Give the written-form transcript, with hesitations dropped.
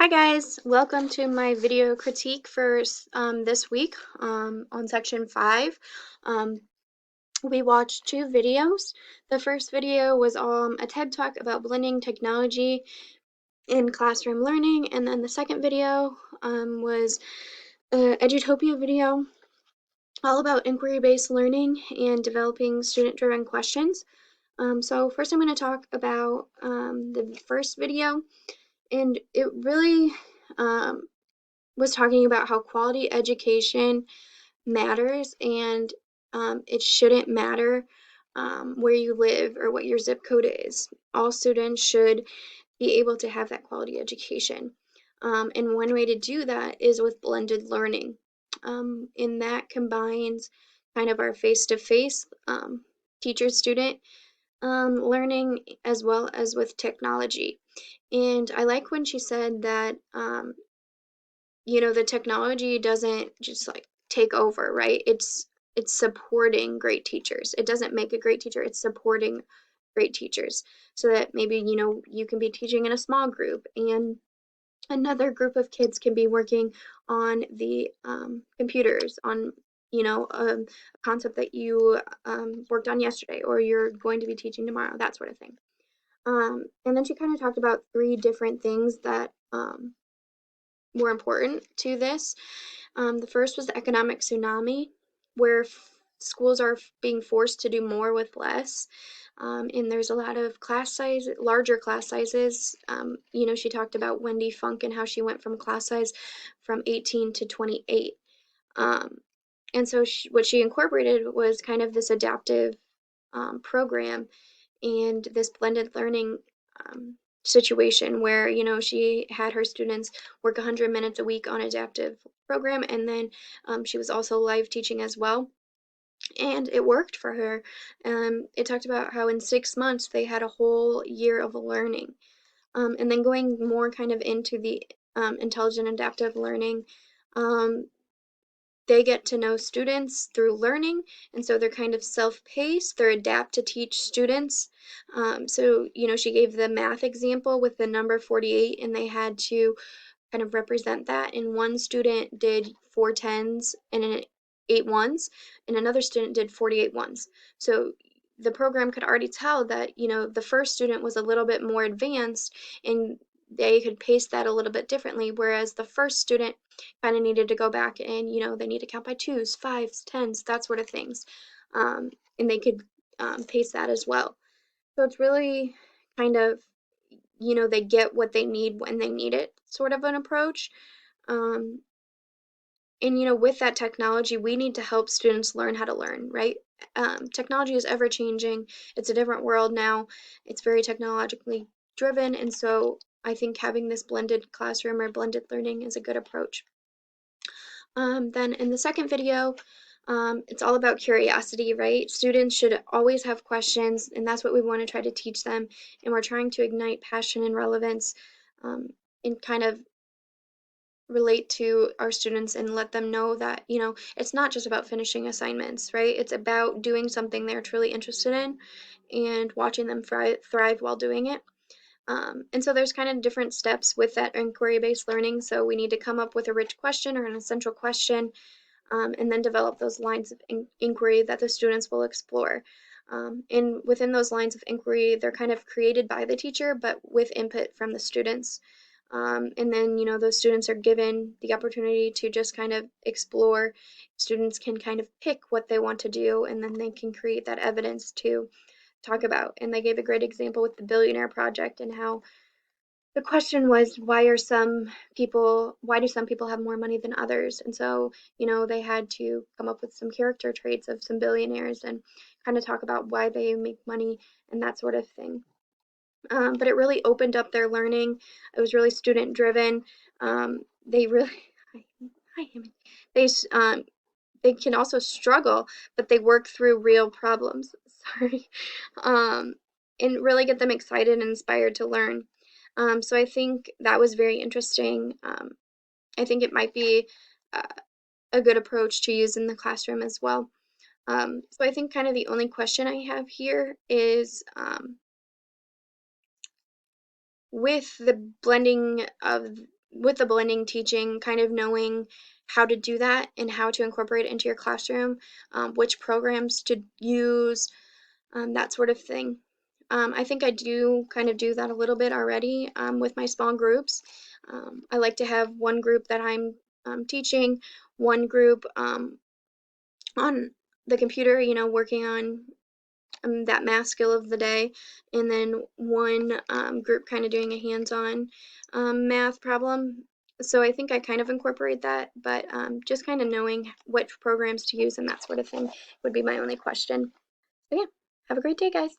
Hi guys, welcome to my video critique for this week on section 5. Um, we watched two videos. The first video was a TED Talk about blending technology in classroom learning, and then the second video was an Edutopia video all about inquiry-based learning and developing student-driven questions. So first I'm going to talk about the first video, and it really was talking about how quality education matters and it shouldn't matter where you live or what your zip code is. All students should be able to have that quality education. And one way to do that is with blended learning. And that combines kind of our face-to-face teacher-student learning as well as with technology. And I like when she said that the technology doesn't just like take over, right? It's supporting great teachers. It doesn't make a great teacher, it's supporting great teachers. So that maybe, you can be teaching in a small group and another group of kids can be working on the computers on, a concept that you worked on yesterday or you're going to be teaching tomorrow, that sort of thing. And then she kind of talked about three different things that were important to this. The first was the economic tsunami, where schools are being forced to do more with less. And there's a lot of larger class sizes. She talked about Wendy Funk and how she went from class size from 18 to 28. And so what she incorporated was kind of this adaptive program and this blended learning situation where she had her students work 100 minutes a week on adaptive program, and then she was also live teaching as well, and it worked for her. It talked about how in 6 months they had a whole year of learning, and then going more kind of into the intelligent adaptive learning. They get to know students through learning, and so they're kind of self-paced. They're adapt to teach students. So, she gave the math example with the number 48, and they had to kind of represent that. And one student did 4 10s and 8 1s, and another student did 48 1s. So the program could already tell that, the first student was a little bit more advanced, and they could pace that a little bit differently, whereas the first student kind of needed to go back and, they need to count by twos, fives, tens, that sort of things. And they could pace that as well. So it's really kind of, they get what they need when they need it, sort of an approach. Um, and, with that technology, we need to help students learn how to learn, right? Technology is ever changing. It's a different world now. It's very technologically driven. And so I think having this blended classroom or blended learning is a good approach. Then in the second video, it's all about curiosity, right? Students should always have questions, and that's what we want to try to teach them. And we're trying to ignite passion and relevance, and kind of relate to our students and let them know that, it's not just about finishing assignments, right? It's about doing something they're truly interested in and watching them thrive while doing it. And so there's kind of different steps with that inquiry-based learning. So we need to come up with a rich question or an essential question, and then develop those lines of inquiry that the students will explore. And within those lines of inquiry, they're kind of created by the teacher, but with input from the students. And then, those students are given the opportunity to just kind of explore. Students can kind of pick what they want to do, and then they can create that evidence to talk about. And they gave a great example with the Billionaire Project and how the question was, why do some people have more money than others? And so, they had to come up with some character traits of some billionaires and kind of talk about why they make money and that sort of thing. But it really opened up their learning. It was really student driven. They really, hi, Hammond. They can also struggle, but they work through real problems. Sorry, um, and really get them excited and inspired to learn. So I think that was very interesting. I think it might be uh, a good approach to use in the classroom as well. So I think kind of the only question I have here is, with the blending of with the blending teaching, kind of knowing how to do that and how to incorporate it into your classroom, which programs to use, that sort of thing. I think I do kind of do that a little bit already with my small groups. I like to have one group that I'm teaching, one group on the computer, working on that math skill of the day, and then one group kind of doing a hands-on math problem. So I think I kind of incorporate that, but just kind of knowing which programs to use and that sort of thing would be my only question. So yeah, have a great day, guys.